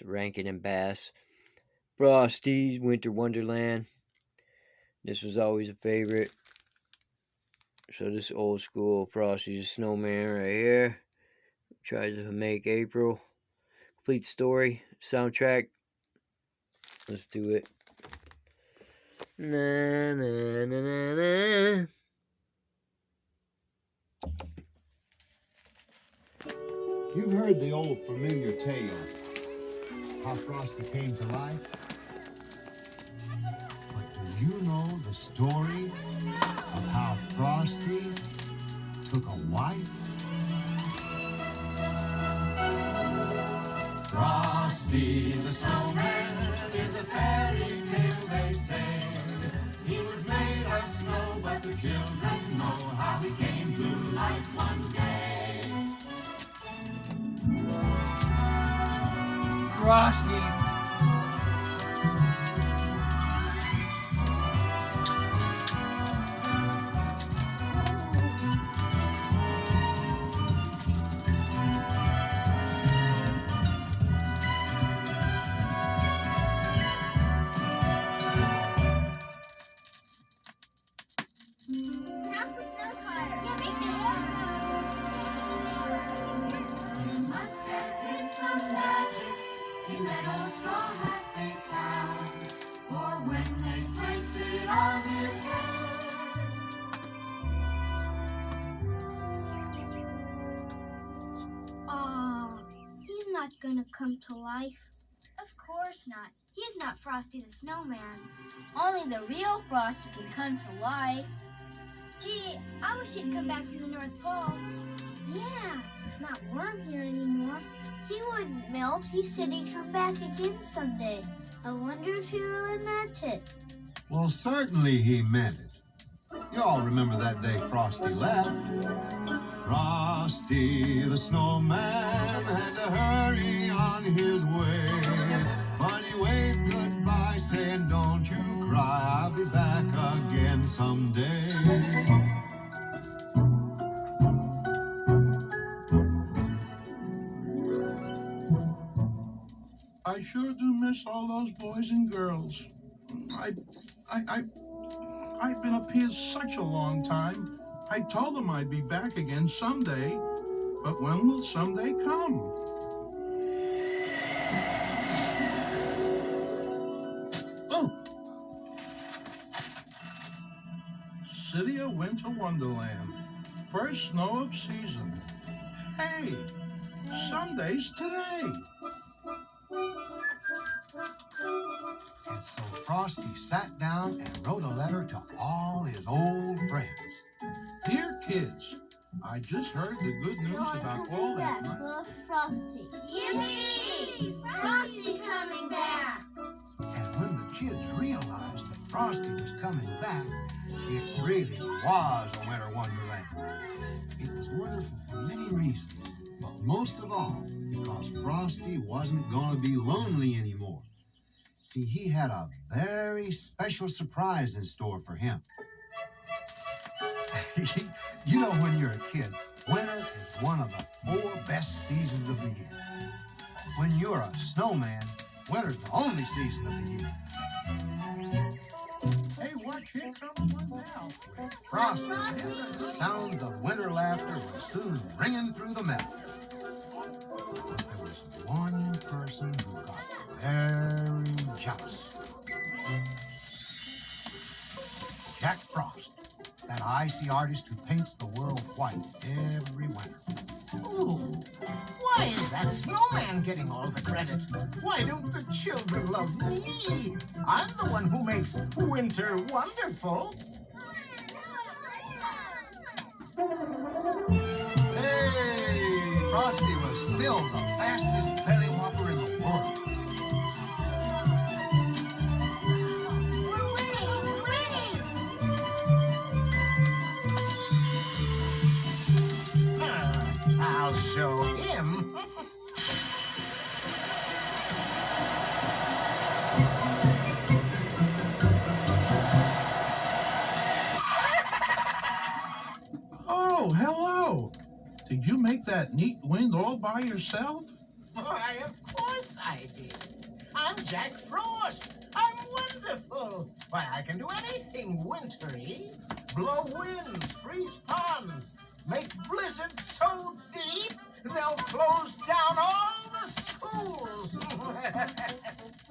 the Rankin and Bass. Frosty, Winter Wonderland. This was always a favorite. So this old school Frosty the Snowman right here. Tries to make April. Complete story, soundtrack. Let's do it. Na, na, na, na, na. You've heard the old familiar tale how Frosty came to life. But do you know the story of how Frosty took a wife? Frosty the snowman is a fairy tale they say. He was made of snow, but the children know how he came to life one day. Frosty. Tap the snow tire. Yeah, make it warm. There must have been some magic in that old straw hat they found. For when they placed it on his head. He's not gonna come to life. Of course not. He's not Frosty the Snowman. Only the real Frosty can come to life. Gee, I wish he'd come back from the North Pole. Yeah, it's not warm here anymore. He wouldn't melt. He said he'd come back again someday. I wonder if he really meant it. Well, certainly he meant it. You all remember that day Frosty left. Frosty the snowman had to hurry on his way. But he waved goodbye saying, don't you cry, I'll be back again someday. I sure do miss all those boys and girls. I, I've been up here such a long time. I told them I'd be back again someday, but when will someday come? Oh! City of Winter Wonderland. First snow of season. Hey, Sunday's today. And so Frosty sat down and wrote a letter to all his old friends. Dear kids, I just heard the good news about all that. Love Frosty. Yippee! Frosty's coming back. And when the kids realized that Frosty was coming back, it really was a winter wonderland. It was wonderful for many reasons, but most of all, because Frosty wasn't going to be lonely anymore. See, he had a very special surprise in store for him. You know, when you're a kid, winter is one of the 4 best seasons of the year. When you're a snowman, winter's the only season of the year. Hey, watch, here comes one now. Frosty, the sounds of winter laughter were soon ringing through the meadow. But there was one person who got very jealous. Jack Frost, that icy artist who paints the world white every winter. Ooh, why is that snowman getting all the credit? Why don't the children love me? I'm the one who makes winter wonderful. Hey, Frosty was still the fastest belly whopper in the world. We're winning! We're winning! I'll show him. Oh, hello. Did you make that neat wing all by yourself? Why, of course I did. I'm Jack Frost. I'm wonderful. Why, I can do anything wintry. Blow winds, freeze ponds, make blizzards so deep they'll close down all the schools.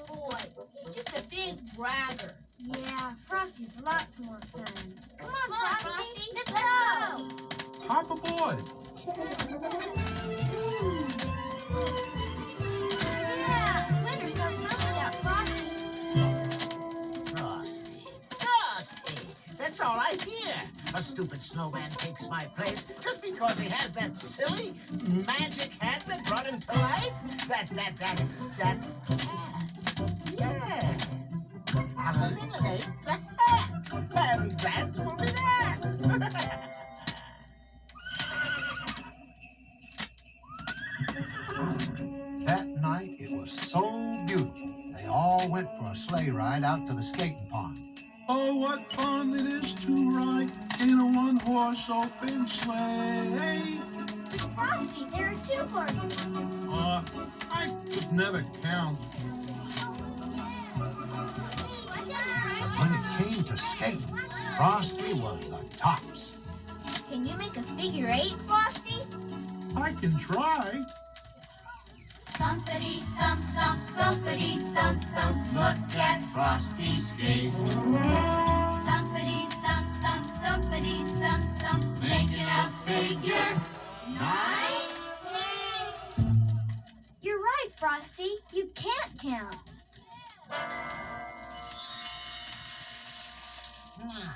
Boy, he's just a big bragger. Yeah, Frosty's lots more fun. Come on, Come on, Frosty. Frosty. Let's go. Hop aboard. Yeah, winter's no fun without Frosty. Frosty. That's all I hear. A stupid snowman takes my place just because he has that silly magic hat that brought him to life. That hat. Yes. I'll eliminate the hat. And that will be that. That night, it was so beautiful. They all went for a sleigh ride out to the skating pond. Oh, what fun it is to ride in a one-horse open sleigh. Frosty, there are 2 horses. I could never count. When it came to skating, Frosty was the tops. Can you make a figure 8, Frosty? I can try. Thumpity thump thump, thumpity thump thump, look at Frosty skate. Thumpity thump thump, thumpity thump thump, making a figure 9. You're right, Frosty. You can't count. Now,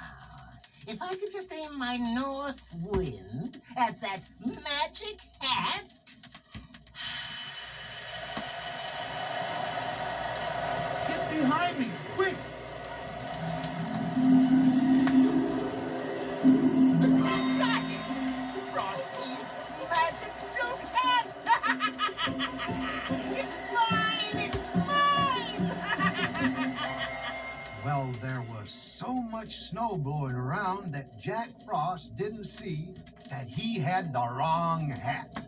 if I could just aim my north wind at that magic hat. Get behind me, quick. Got it! Frosty's magic silk hat! It's mine! It's mine! Well, there was so much snow blowing around that Jack Frost didn't see that he had the wrong hat.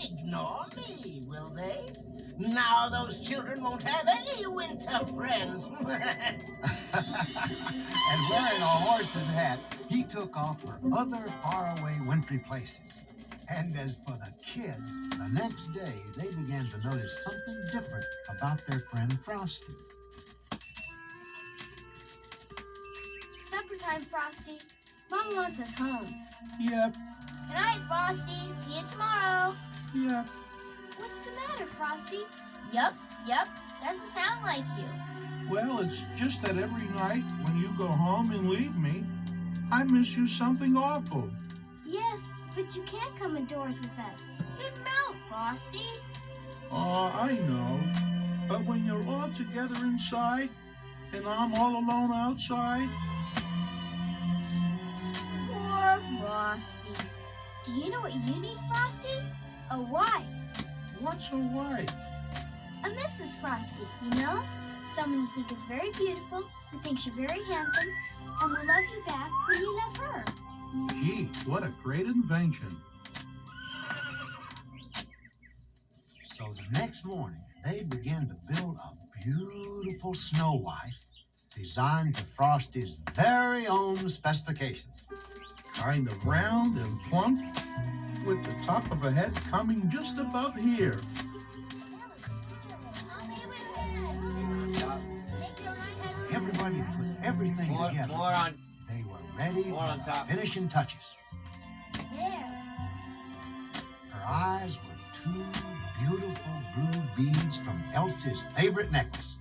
Ignore me, will they? Now those children won't have any winter friends. And wearing a horse's hat, he took off for other faraway wintry places. And as for the kids, the next day they began to notice something different about their friend Frosty. Supper time, Frosty. Mom wants us home. Yep, Good night, Frosty. See you tomorrow. yep. What's the matter, Frosty? Yup. Doesn't sound like you. Well, it's just that every night when you go home and leave me, I miss you something awful. Yes, but you can't come indoors with us. You'd melt, Frosty. I know. But when you're all together inside and I'm all alone outside, Poor Frosty. Do you know what you need, Frosty? A wife. what's a wife? A Mrs. Frosty, you know? Someone you think is very beautiful, who thinks you're very handsome, and will love you back when you love her. Gee, what a great invention. So the next morning, they began to build a beautiful snow wife designed to Frosty's very own specifications. Kind of round and plump, with the top of a head coming just above here. Everybody put everything together. More on. They were ready More for on the top. finishing touches. There. Her eyes were 2 beautiful blue beads from Elsie's favorite necklace.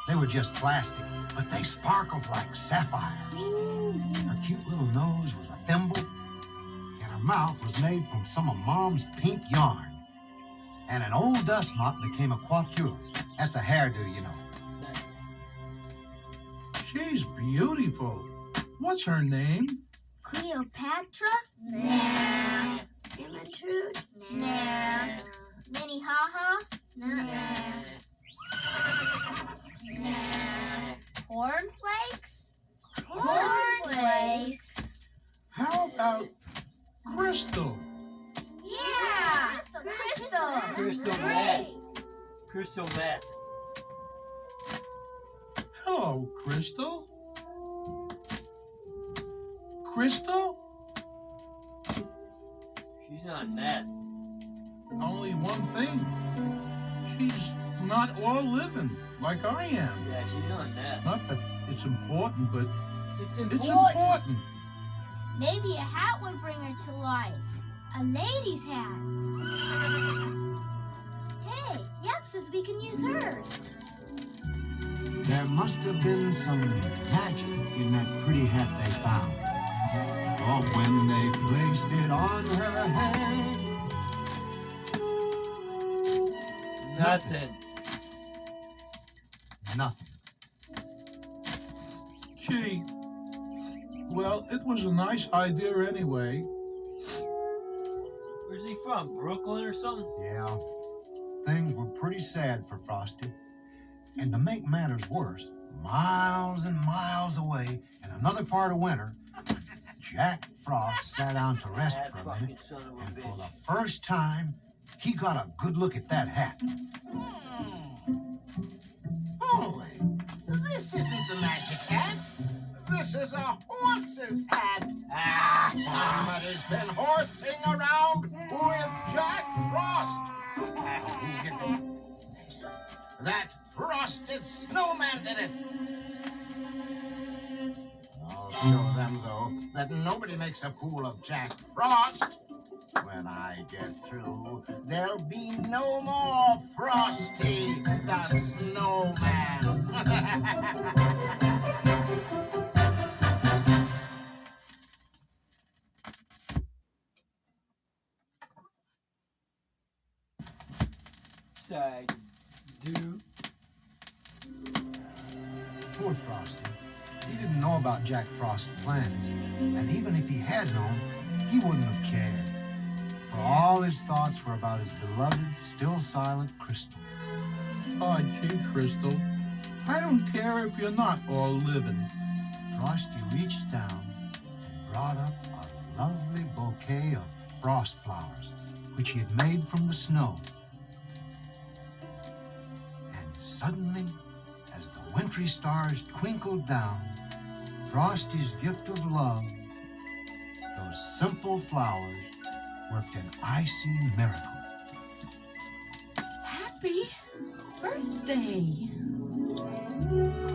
They were just plastic, but they sparkled like sapphires. Her cute little nose was a thimble, and her mouth was made from some of Mom's pink yarn. And an old dust mop became a coiffure. That's a hairdo, you know. She's beautiful. What's her name? Cleopatra? Nah. Gertrude? Nah. Minnie Haha? Cornflakes? Cornflakes? How about Crystal? Yeah! Crystal! Crystal Great. crystal meth. Hello, Crystal. Crystal? She's not meth. Only one thing. She's not all living like I am. Yeah, she's not meth. Not that it's important, but It's it's important. Maybe a hat would bring her to life. A lady's hat. Hey, Yep says we can use hers. There must have been some magic in that pretty hat they found. Oh, when they placed it on her head. Nothing. Nothing. Gee, well, it was a nice idea anyway. Where's he from? Brooklyn or something? Yeah, things were pretty sad for Frosty. And to make matters worse, miles and miles away in another part of winter, Jack Frost sat down to rest That for a fucking minute, son of a and for bitch. the first time, he got a good look at that hat. Boy, this isn't the magic hat. This is a horse's hat. Somebody's been horsing around with Jack Frost. That frosted snowman did it. I'll show them, though, that nobody makes a fool of Jack Frost. When I get through, there'll be no more Frosty the Snowman. Side do. Poor Frosty. He didn't know about Jack Frost's plan. And even if he had known, he wouldn't have cared. For all his thoughts were about his beloved, still silent Crystal. Oh, gee, Crystal, I don't care if you're not all living. Frosty reached down and brought up a lovely bouquet of frost flowers, which he had made from the snow. And suddenly, as the wintry stars twinkled down, Frosty's gift of love, those simple flowers, worked an icy miracle. Happy birthday.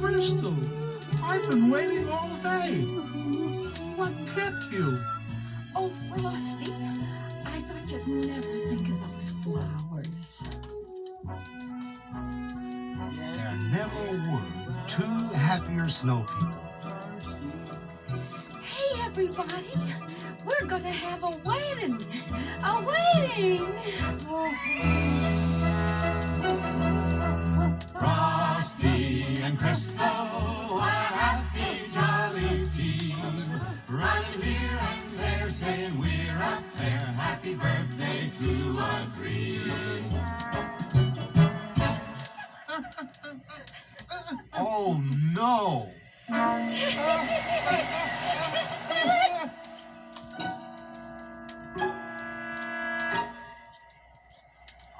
Crystal, I've been waiting all day. What kept you? Oh, Frosty, I thought you'd never think of those flowers. There never were two happier snow people. Hey, everybody, we're gonna have a wedding. A wedding. Frosty and Crystal, what a happy, jolly team. Running here and there, saying we're up there. Happy birthday to a dream. Oh no!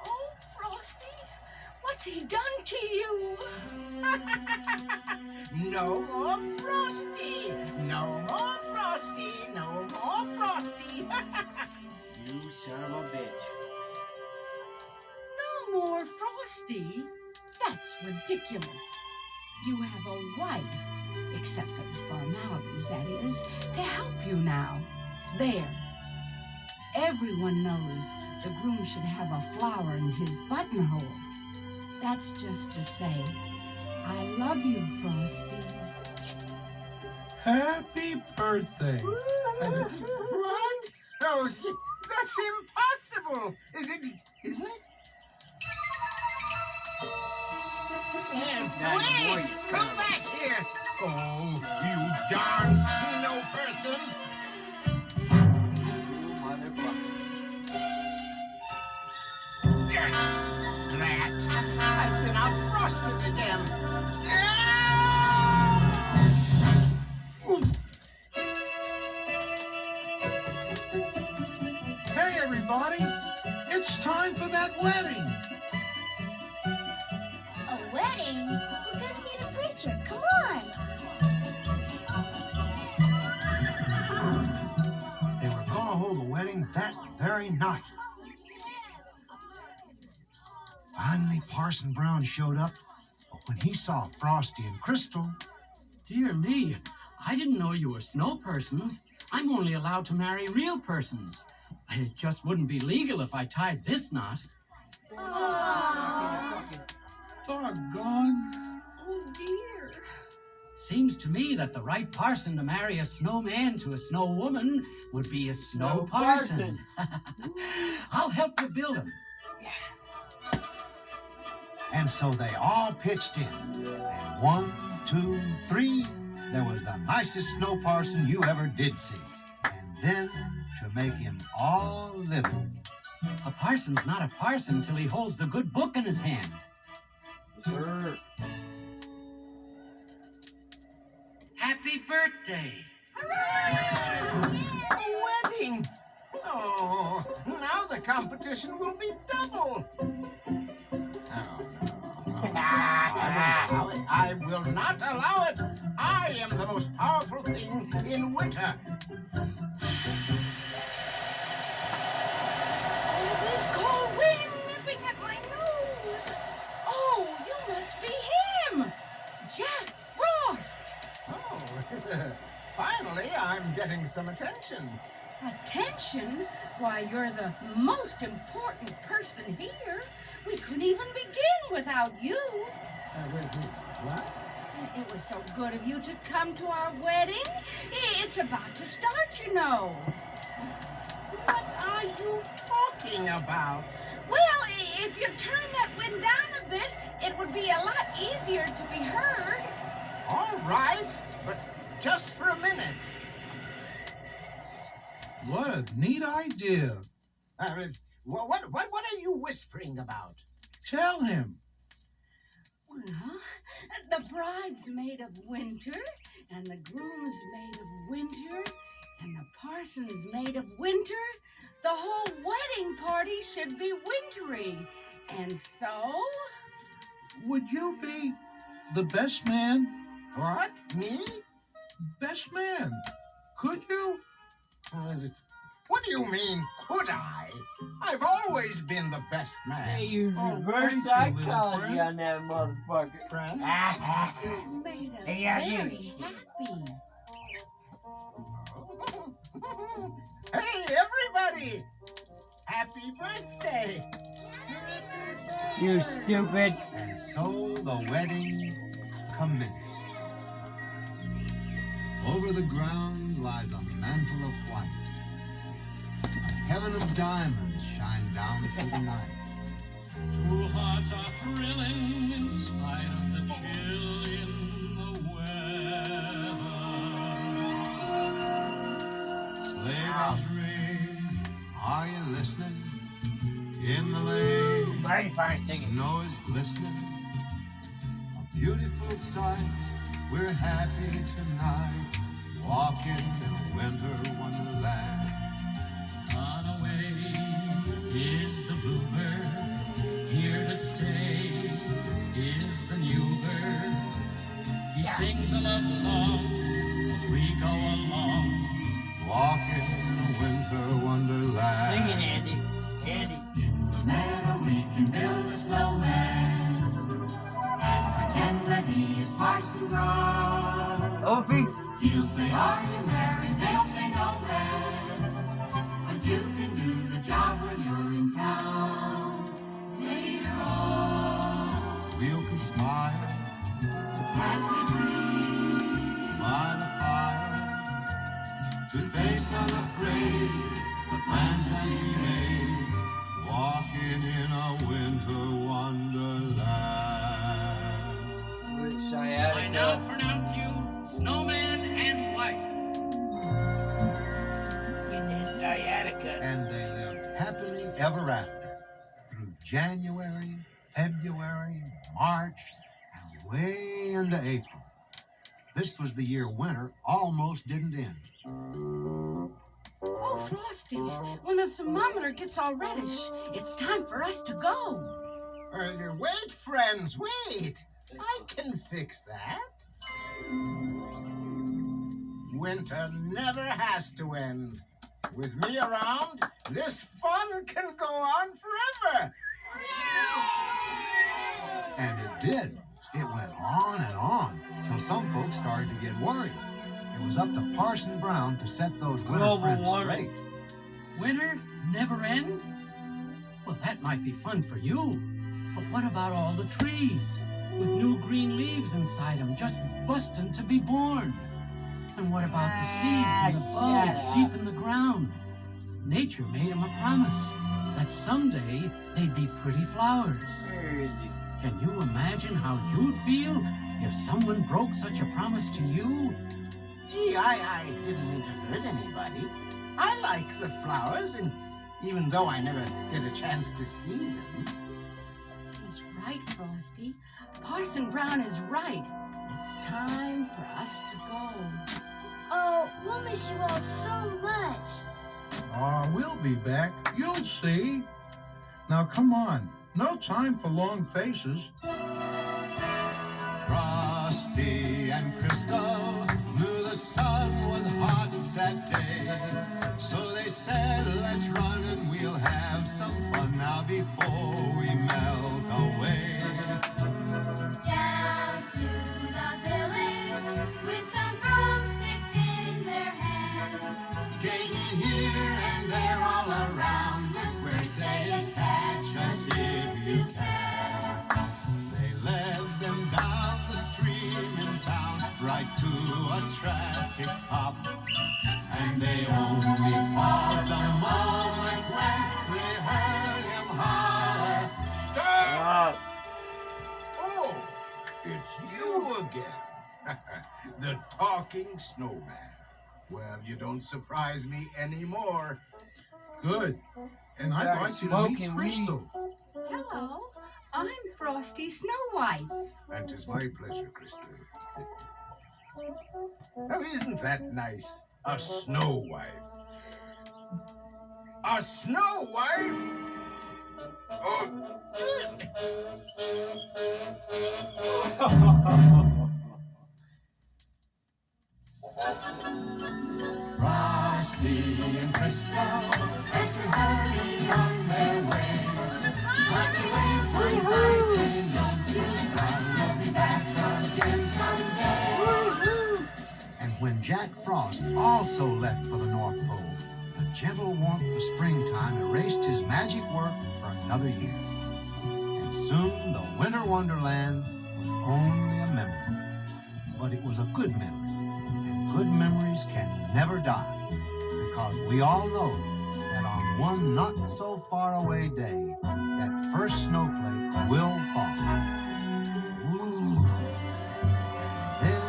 Oh, Frosty, what's he done to you? No more Frosty. No more Frosty. No more Frosty. You son of a bitch. No more Frosty? That's ridiculous. You have a wife, except for the formalities, that is, to help you now. There. Everyone knows the groom should have a flower in his buttonhole. That's just to say, I love you, Frosty. Happy birthday. What? Oh, that's impossible, isn't it? And wait! Come back here! Oh, you darn snow persons! You motherfucker. Drat! I've been outfrosted again! Hey, everybody, it's time for that wedding. wedding that very night. Finally, Parson Brown showed up, but when he saw Frosty and Crystal, Dear me, I didn't know you were snow persons. I'm only allowed to marry real persons. It just wouldn't be legal if I tied this knot. Doggone. Oh, dear. Seems to me that the right parson to marry a snowman to a snow woman would be a snow parson. I'll help you build him. and so they all pitched in. And 1, 2, 3, there was the nicest snow parson you ever did see. And then, to make him all living. A parson's not a parson till he holds the good book in his hand. Happy birthday. A wedding! Oh, now the competition will be double. Oh, no. I will not allow it. I am the most powerful thing in winter. Oh, this cold wind nipping at my nose. Oh, you must be him, Jack Frost. Oh, finally I'm getting some attention. Attention? Why, you're the most important person here. We couldn't even begin without you. What? It was so good of you to come to our wedding. It's about to start, you know. What are you talking about? Well, if you turn that wind down a bit, it would be a lot easier to be heard. All right, but just for a minute. What a neat idea. What are you whispering about? Tell him. Well, the bride's made of winter, and the groom's made of winter, and the parson's made of winter. The whole wedding party should be wintry. And so? Would you be the best man? What? Me? Best man. Could you? What do you mean, could I? I've always been the best man. They use Oh, reverse thank you, little psychology friend. on that motherfucker. Friend? It made us Hey, yeah, very you. happy. Hey, everybody! Happy birthday! You stupid. And so the wedding commenced. Over the ground lies a mantle of white. A heaven of diamonds shine down through the night. Two hearts are thrilling in spite of the chill in the weather. Sleigh bells ring, are you listening? In the lane, Mighty fine singing. snow is glistening. A beautiful sight, we're happy tonight. Walking in a winter wonderland. On away is the bluebird, here to stay is the new bird. He sings a love song as we go along. Walking in a winter wonderland. Sing it, Andy. Andy. In the meadow we can build a snowman and pretend that he is Parson Brown. Opie. He'll say, are you married? They'll say, no, man. But you can do the job when you're in town. Later on, We'll conspire as we dream, by the fire to face unafraid the plans that we made. Walking in a winter wonderland. With I sciatica. now pronounce you snowman and wife. In this sciatica. And they lived happily ever after through January, February, March, and way into April. This was the year winter almost didn't end. Oh, Frosty, when the thermometer gets all reddish, it's time for us to go. Wait, friends, wait. I can fix that. Winter never has to end. With me around, this fun can go on forever. And it did. It went on and on, till some folks started to get worried. It was up to Parson Brown to set those winter Global friends warming. straight. Winter never end? Well, that might be fun for you. But what about all the trees with new green leaves inside them just busting to be born? And what about the seeds and the bulbs deep in the ground? Nature made them a promise that someday they'd be pretty flowers. Can you imagine how you'd feel if someone broke such a promise to you? Gee, I didn't mean to hurt anybody. I like the flowers, and even though I never get a chance to see them. He's right, Frosty. Parson Brown is right. It's time for us to go. Oh, we'll miss you all so much. We'll be back. You'll see. Now, come on. No time for long faces. Frosty and Crystal knew the sun was hot that day. So they said, let's run and we'll have some fun now before we melt away. Down to the village with some broomsticks in their hands. Skating here and there all around the square, saying, catch us if you can. They led them down the stream in town, right to a traffic cop. And they only paused a moment when they heard him holler, Stop! Oh, it's you again. The talking snowman. Well, you don't surprise me anymore. Good. And I'd Started like you to smoking meet Crystal. Hello, I'm Frosty Snow White. And 'tis my pleasure, Crystal. Now, isn't that nice? A snow wife. A snow wife? Frosty and Crystal had to hurry on their way. But they wait for Frosty, don't you run, we'll be back again someday. And when Jack Frost also left for the North Pole, the gentle warmth of springtime erased his magic work for another year. And soon the winter wonderland was only a memory. But it was a good memory, and good memories can never die, because we all know that on one not so far away day, that first snowflake will fall. Ooh. And then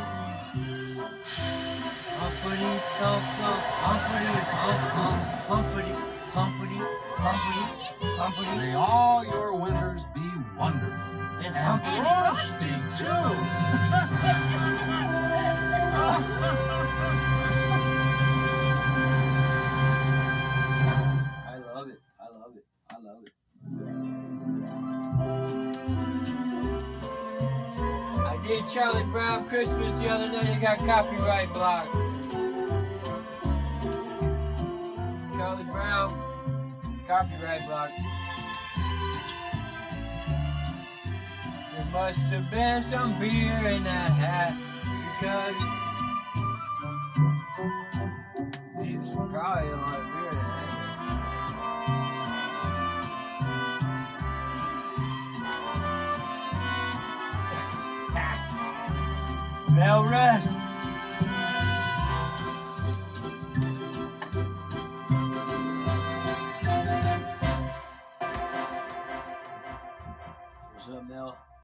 Humpity, thump, thump, humpity, hump, hump, humpity, humpity, humpity, humpity, may all your winters be wonderful. and And humpity. Frosty, too. I love it. I love it. I love it. I did Charlie Brown Christmas the other night. It got copyright blocked. Charlie Brown, copyright blocked. There must have been some beer in that hat because there was probably a lot of beer in that hat. Bell rest.